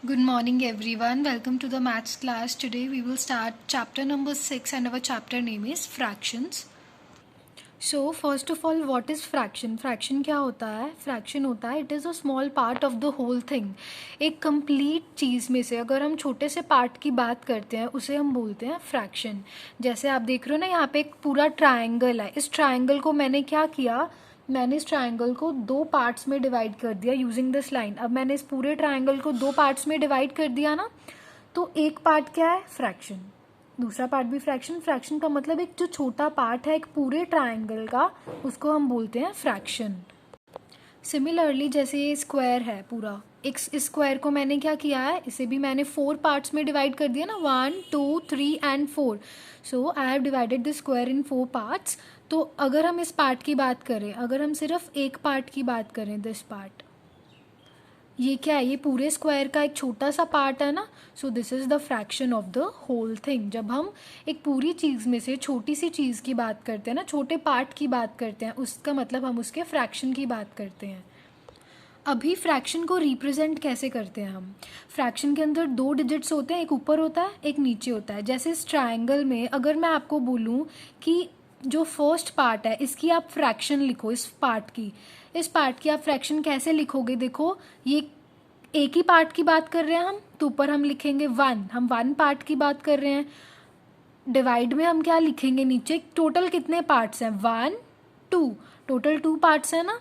Good morning everyone. Welcome to the maths class. Today we will start chapter number 6 and our chapter name is fractions. So first of all, what is fraction? Fraction क्या होता है? Fraction होता है it is a small part of the whole thing. एक complete चीज़ में से अगर हम छोटे से part की बात करते हैं उसे हम बोलते हैं fraction. जैसे आप देख रहे हो ना, यहाँ पे एक पूरा triangle है. इस triangle को मैंने क्या किया, मैंने इस ट्राइंगल को दो पार्ट्स में डिवाइड कर दिया यूजिंग दिस लाइन. अब मैंने इस पूरे ट्राइंगल को दो पार्ट्स में डिवाइड कर दिया ना, तो एक पार्ट क्या है, फ्रैक्शन, दूसरा पार्ट भी फ्रैक्शन. फ्रैक्शन का मतलब एक जो छोटा पार्ट है एक पूरे ट्राइंगल का, उसको हम बोलते हैं फ्रैक्शन. सिमिलरली जैसे ये स्क्वायर है पूरा, इस स्क्वायर को मैंने क्या किया है, इसे भी मैंने 4 पार्ट्स में डिवाइड कर दिया ना, 1 2 3 and 4. So I have divided the square in 4 parts. तो अगर हम इस पार्ट की बात करें, अगर हम सिर्फ एक पार्ट की बात करें, दिस पार्ट, ये क्या है, ये पूरे स्क्वायर का एक छोटा सा पार्ट है ना. So this is the fraction of the whole thing. जब हम एक पूरी चीज़ में से छोटी सी चीज़ की बात करते हैं ना, छोटे पार्ट की बात करते हैं, उसका मतलब हम उसके फ्रैक्शन की बात करते हैं. अभी फ्रैक्शन को रिप्रेजेंट कैसे करते हैं हम? फ्रैक्शन के अंदर 2 डिजिट्स होते हैं, एक ऊपर होता है एक नीचे होता है. जैसे इस ट्राइंगल में अगर मैं आपको बोलूँ कि जो फर्स्ट पार्ट है इसकी आप फ्रैक्शन लिखो, इस पार्ट की आप फ्रैक्शन कैसे लिखोगे? देखो, ये एक ही पार्ट की बात कर रहे हैं हम, तो ऊपर हम लिखेंगे 1, हम 1 पार्ट की बात कर रहे हैं. डिवाइड में हम क्या लिखेंगे, नीचे टोटल कितने पार्ट्स हैं, 1 2, टोटल 2 पार्ट्स हैं ना,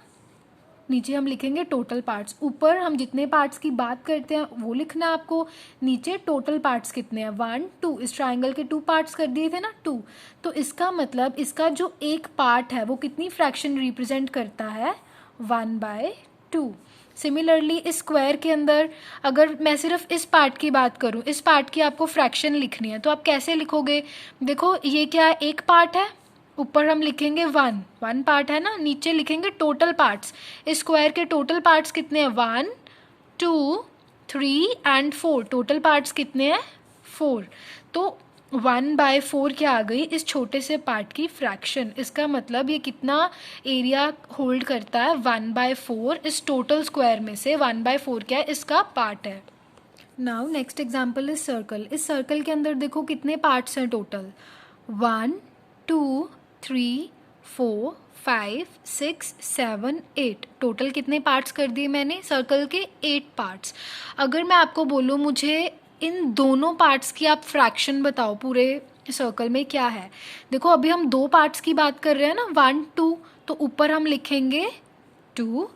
नीचे हम लिखेंगे टोटल पार्ट्स. ऊपर हम जितने पार्ट्स की बात करते हैं वो लिखना है आपको, नीचे टोटल पार्ट्स कितने हैं, 1 2. इस ट्राइंगल के 2 पार्ट्स कर दिए थे ना, 2. तो इसका मतलब इसका जो एक पार्ट है वो कितनी फ्रैक्शन रिप्रेजेंट करता है, 1/2. सिमिलरली इस स्क्वायर के अंदर अगर मैं सिर्फ इस पार्ट की बात करूं, इस पार्ट की आपको फ्रैक्शन लिखनी है, तो आप कैसे लिखोगे? देखो, ये क्या है, एक पार्ट है, ऊपर हम लिखेंगे 1 पार्ट है ना, नीचे लिखेंगे टोटल पार्ट्स. इस स्क्वायर के टोटल पार्ट्स कितने हैं, 1 2 3 एंड 4. टोटल पार्ट्स कितने हैं, 4. तो 1/4 क्या आ गई, इस छोटे से पार्ट की फ्रैक्शन. इसका मतलब ये कितना एरिया होल्ड करता है, 1/4. इस टोटल स्क्वायर में से 1/4 क्या है, इसका पार्ट है. Now next example is circle. इस सर्कल के अंदर देखो कितने पार्ट्स हैं टोटल, 1 2 3 4 5 6 7 8. टोटल कितने पार्ट्स कर दिए मैंने, सर्कल के 8 पार्ट्स. अगर मैं आपको बोलूँ मुझे इन दोनों पार्ट्स की आप फ्रैक्शन बताओ पूरे सर्कल में, क्या है? देखो, अभी हम 2 पार्ट्स की बात कर रहे हैं ना, 1 2, तो ऊपर हम लिखेंगे 2.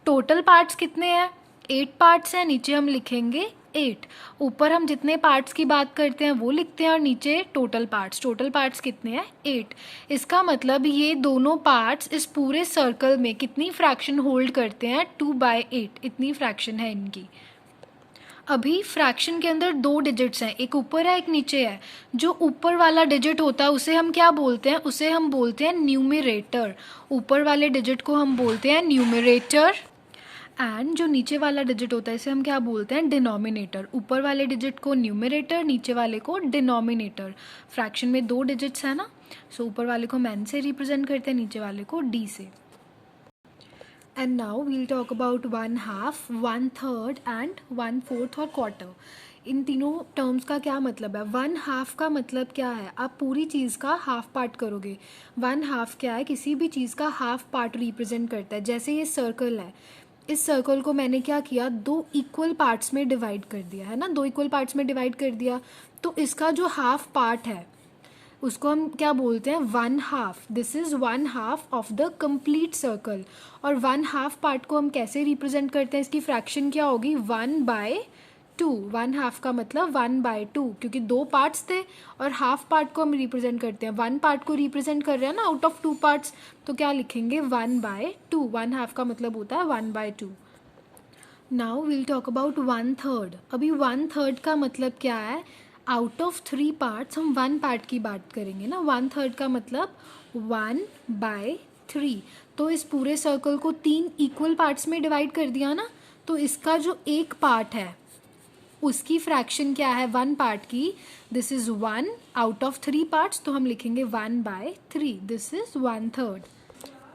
टोटल पार्ट्स कितने हैं, 8 पार्ट्स हैं, नीचे हम लिखेंगे 8. ऊपर हम जितने पार्ट्स की बात करते हैं वो लिखते हैं और नीचे टोटल पार्ट्स कितने हैं, 8. इसका मतलब ये दोनों पार्ट्स इस पूरे सर्कल में कितनी फ्रैक्शन होल्ड करते हैं, 2/8. इतनी फ्रैक्शन है इनकी. अभी फ्रैक्शन के अंदर 2 डिजिट्स हैं, एक ऊपर है एक नीचे है. जो ऊपर वाला डिजिट होता है उसे हम क्या बोलते हैं, उसे हम बोलते हैं न्यूमरेटर. ऊपर वाले डिजिट को हम बोलते हैं न्यूमरेटर, एंड जो नीचे वाला डिजिट होता है इसे हम क्या बोलते हैं, डिनोमिनेटर. ऊपर वाले डिजिट को न्यूमरेटर, नीचे वाले को डिनोमिनेटर. फ्रैक्शन में 2 डिजिट्स है ना, सो ऊपर वाले को हम एन से रिप्रेजेंट करते हैं, नीचे वाले को डी से. And now we'll talk about 1/2, 1/3 and 1/4 और क्वार्टर. इन तीनों टर्म्स का क्या मतलब है? 1/2 का मतलब क्या है, आप पूरी चीज़ का हाफ पार्ट करोगे. 1/2 क्या है, किसी भी चीज़ का हाफ पार्ट रिप्रेजेंट करता है. जैसे ये सर्कल है, इस सर्कल को मैंने क्या किया, 2 इक्वल पार्ट्स में डिवाइड कर दिया है ना, 2 इक्वल पार्ट्स में डिवाइड कर दिया. तो इसका जो हाफ पार्ट है उसको हम क्या बोलते हैं, 1/2. This is 1/2 of the complete circle. और 1/2 पार्ट को हम कैसे रिप्रेजेंट करते हैं, इसकी फ्रैक्शन क्या होगी, 1/2. 1/2 का मतलब 1/2, क्योंकि 2 पार्ट्स थे और हाफ पार्ट को हम रिप्रेजेंट करते हैं. 1 पार्ट को रिप्रेजेंट कर रहे हैं ना आउट ऑफ 2 पार्ट्स, तो क्या लिखेंगे, 1/2. 1/2 का मतलब होता है 1/2. Now we'll talk about 1/3. अभी 1/3 का मतलब क्या है, आउट ऑफ 3 पार्ट्स हम 1 पार्ट की बात करेंगे ना. 1/3 का मतलब 1/3. तो इस पूरे सर्कल को 3 इक्वल पार्ट्स में डिवाइड कर दिया ना, तो इसका जो एक पार्ट है उसकी फ्रैक्शन क्या है, 1 पार्ट की. This is 1 out of 3 parts, तो हम लिखेंगे 1/3. This is 1/3.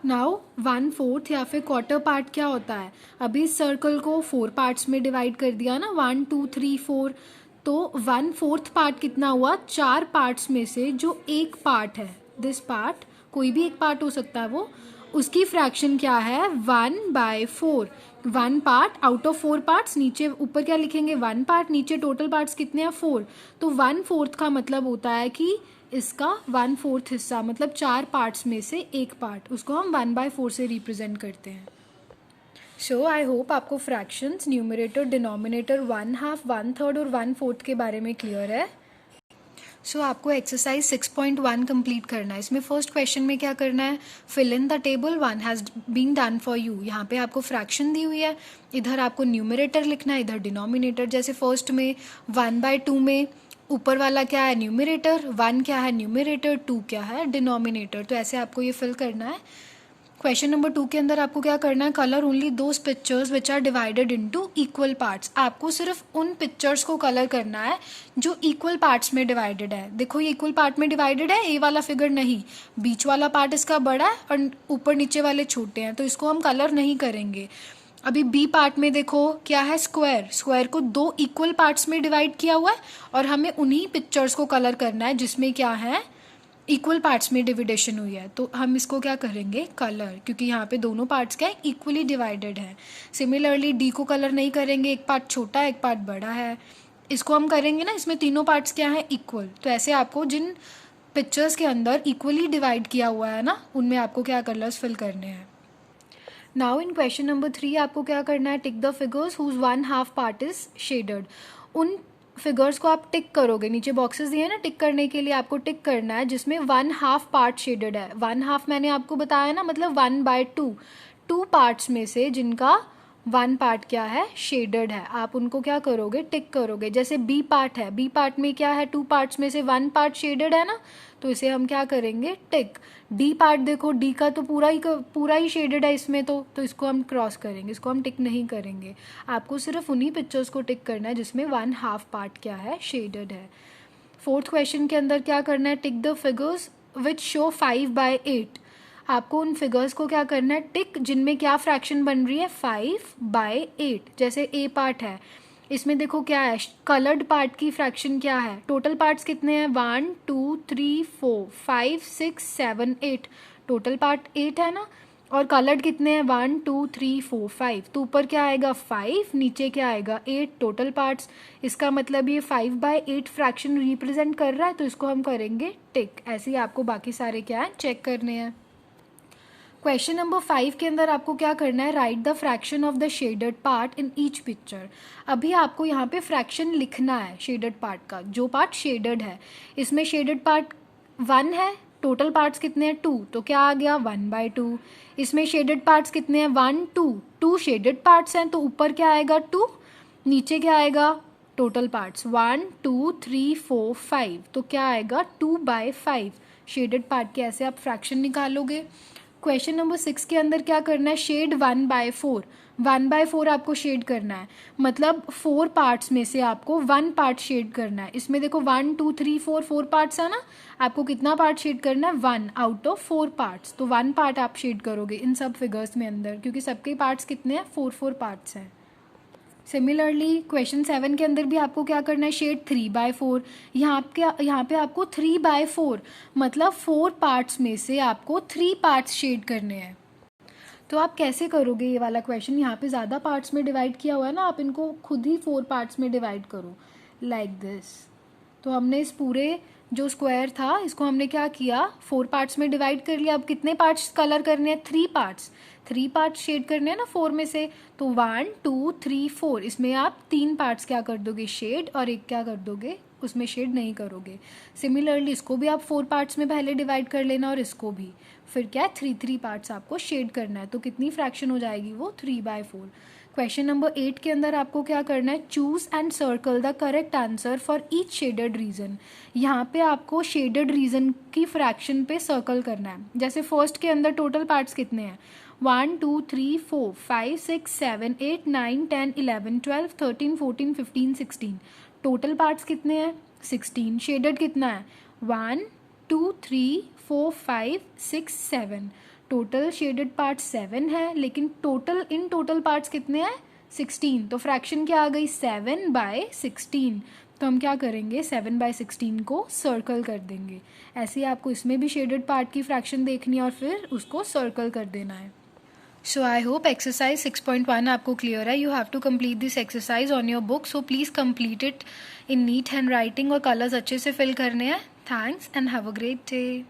नाउ 1/4 या फिर क्वार्टर पार्ट क्या होता है? अभी इस सर्कल को 4 पार्ट्स में डिवाइड कर दिया ना, 1 2 3 4, तो 1/4 पार्ट कितना हुआ? 4 पार्ट्स में से जो एक पार्ट है, दिस पार्ट, कोई भी एक पार्ट हो सकता है वो, उसकी फ्रैक्शन क्या है? 1/4। 1 पार्ट आउट ऑफ 4 पार्ट्स, नीचे ऊपर क्या लिखेंगे? 1 पार्ट, नीचे टोटल पार्ट्स कितने हैं? 4। तो 1/4 का मतलब होता है कि इसका 1/4 हिस्सा, मतलब 4 पार्ट्स में से एक पार्ट, उसको हम 1/4 से रिप्रेजेंट करते हैं। सो आई होप आपको फ्रैक्शंस, न्यूमरेटर, डिनोमिनेटर, 1/2, 1/3 और 1/4 के बारे में क्लियर है। सो आपको एक्सरसाइज 6.1 कंप्लीट करना है। इसमें फर्स्ट क्वेश्चन में क्या करना है? Fill in the table, 1 has been done for you. यहाँ पे आपको फ्रैक्शन दी हुई है, इधर आपको न्यूमरेटर लिखना है, इधर डिनोमिनेटर। जैसे फर्स्ट में 1/2 में ऊपर वाला क्या है? न्यूमरेटर, 1 क्या है? न्यूमरेटर, 2 क्या है? डिनोमिनेटर। तो ऐसे आपको ये फिल करना है। क्वेश्चन नंबर 2 के अंदर आपको क्या करना है? Colour only those pictures which are divided into equal parts. आपको सिर्फ उन पिक्चर्स को कलर करना है जो इक्वल पार्ट्स में डिवाइडेड है। देखो ये इक्वल पार्ट में डिवाइडेड है, ए वाला फिगर नहीं, बीच वाला पार्ट इसका बड़ा है और ऊपर नीचे वाले छोटे हैं, तो इसको हम कलर नहीं करेंगे। अभी बी पार्ट में देखो क्या है? स्क्वायर। स्क्वायर को 2 इक्वल पार्ट्स में डिवाइड किया हुआ है और हमें उन्हीं पिक्चर्स को कलर करना है जिसमें क्या है? इक्वल पार्ट्स में डिविडेशन हुई है, तो हम इसको क्या करेंगे? कलर, क्योंकि यहाँ पे दोनों पार्ट्स क्या है? इक्वली डिवाइडेड है। सिमिलरली डी को कलर नहीं करेंगे, एक पार्ट छोटा है एक पार्ट बड़ा है, इसको हम करेंगे ना, इसमें तीनों पार्ट्स क्या है? इक्वल। तो ऐसे आपको जिन पिक्चर्स के अंदर इक्वली डिवाइड किया हुआ है ना, उनमें आपको क्या कलर्स फिल करने हैं। नाउ इन क्वेश्चन नंबर 3 आपको क्या करना है? Tick the figures whose 1/2 part is shaded. उन फिगर्स को आप टिक करोगे, नीचे बॉक्सेस दिए हैं ना टिक करने के लिए, आपको टिक करना है जिसमें 1/2 पार्ट शेडेड है। 1/2 मैंने आपको बताया ना, मतलब 1/2, 2 पार्ट्स में से जिनका 1 पार्ट क्या है? शेडेड है। आप उनको क्या करोगे? टिक करोगे। जैसे बी पार्ट है, बी पार्ट में क्या है? 2 पार्ट्स में से 1 पार्ट शेडेड है ना, तो इसे हम क्या करेंगे? टिक। डी पार्ट देखो, डी का तो पूरा ही शेडेड है इसमें, तो इसको हम क्रॉस करेंगे, इसको हम टिक नहीं करेंगे। आपको सिर्फ उन्हीं पिक्चर्स को टिक करना है जिसमें 1/2 पार्ट क्या है? शेडेड है। फोर्थ क्वेश्चन के अंदर क्या करना है? Tick the figures which show 5/8। आपको उन फिगर्स को क्या करना है? टिक, जिनमें क्या फ्रैक्शन बन रही है? 5/8। जैसे ए पार्ट है, इसमें देखो क्या है? कलर्ड पार्ट की फ्रैक्शन क्या है? टोटल पार्ट्स कितने हैं? 1 2 3 4 5 6 7 8। टोटल पार्ट 8 है ना, और कलर्ड कितने हैं? 1 2 3 4 5। तो ऊपर क्या आएगा? 5, नीचे क्या आएगा? 8 टोटल पार्ट्स। इसका मतलब ये 5/8 फ्रैक्शन रिप्रेजेंट कर रहा है, तो इसको हम करेंगे टिक। ऐसे ही आपको बाकी सारे क्या है? चेक करने हैं। क्वेश्चन नंबर 5 के अंदर आपको क्या करना है? Right the fraction of the shaded part in each picture. अभी आपको यहाँ पे फ्रैक्शन लिखना है शेडेड पार्ट का, जो पार्ट शेडेड है। इसमें शेडेड पार्ट 1 है, टोटल पार्ट्स कितने हैं? 2, तो क्या आ गया? 1/2। इसमें शेडेड पार्ट्स कितने हैं? 1 2, 2 शेडेड पार्ट्स हैं, तो ऊपर क्या आएगा? 2, नीचे क्या आएगा? टोटल पार्ट्स 1 2 3 4 5, तो क्या आएगा? 2/5। शेडेड पार्ट के ऐसे आप फ्रैक्शन निकालोगे। क्वेश्चन नंबर 6 के अंदर क्या करना है? शेड 1/4। 1/4 आपको शेड करना है, मतलब 4 पार्ट्स में से आपको 1 पार्ट शेड करना है। इसमें देखो 1 2 3 4 4 पार्ट्स है ना, आपको कितना पार्ट शेड करना है? 1 आउट ऑफ 4 पार्ट्स। तो 1 पार्ट आप शेड करोगे इन सब फिगर्स में अंदर, क्योंकि सबके पार्ट्स कितने हैं? 4 पार्ट्स हैं। सिमिलरली क्वेश्चन 7 के अंदर भी आपको क्या करना है? शेड 3/4। यहाँ पे आपको 3/4 मतलब 4 पार्ट्स में से आपको 3 पार्ट्स शेड करने हैं। तो आप कैसे करोगे ये वाला क्वेश्चन? यहाँ पे ज़्यादा पार्ट्स में डिवाइड किया हुआ है ना, आप इनको खुद ही 4 पार्ट्स में डिवाइड करो, लाइक दिस। तो हमने इस पूरे जो स्क्वायर था इसको हमने क्या किया? 4 पार्ट्स में डिवाइड कर लिया। अब कितने पार्ट्स कलर करने हैं? 3 पार्ट्स। 3 पार्ट्स शेड करने हैं ना 4 में से, तो 1 2 3 4, इसमें आप 3 पार्ट्स क्या कर दोगे? शेड, और एक क्या कर दोगे? उसमें शेड नहीं करोगे। सिमिलरली इसको भी आप 4 पार्ट्स में पहले डिवाइड कर लेना, और इसको भी। फिर क्या है? 3 पार्ट्स आपको शेड करना है, तो कितनी फ्रैक्शन हो जाएगी वो? 3/4। क्वेश्चन नंबर 8 के अंदर आपको क्या करना है? Choose and circle the correct answer for each shaded region. यहाँ पे आपको शेडेड रीजन की फ्रैक्शन पे सर्कल करना है। जैसे फर्स्ट के अंदर टोटल पार्ट्स कितने हैं? 1 2 3 4 5 6 7 8 9 10 11 12 13 14 15 16। टोटल पार्ट्स कितने हैं? 16। शेडेड कितना है? 1 2 3 4 5 6 7। टोटल शेडेड पार्ट 7 है, लेकिन टोटल पार्ट्स कितने हैं? 16। तो फ्रैक्शन क्या आ गई? 7/16। तो हम क्या करेंगे? 7/16 को सर्कल कर देंगे। ऐसे ही आपको इसमें भी शेडेड पार्ट की फ्रैक्शन देखनी है और फिर उसको सर्कल कर देना है। सो आई होप एक्सरसाइज 6.1 आपको क्लियर है। You have to complete this exercise on your book, so please complete it in neat handwriting और कलर्स अच्छे से फिल करने हैं। Thanks and have a great day.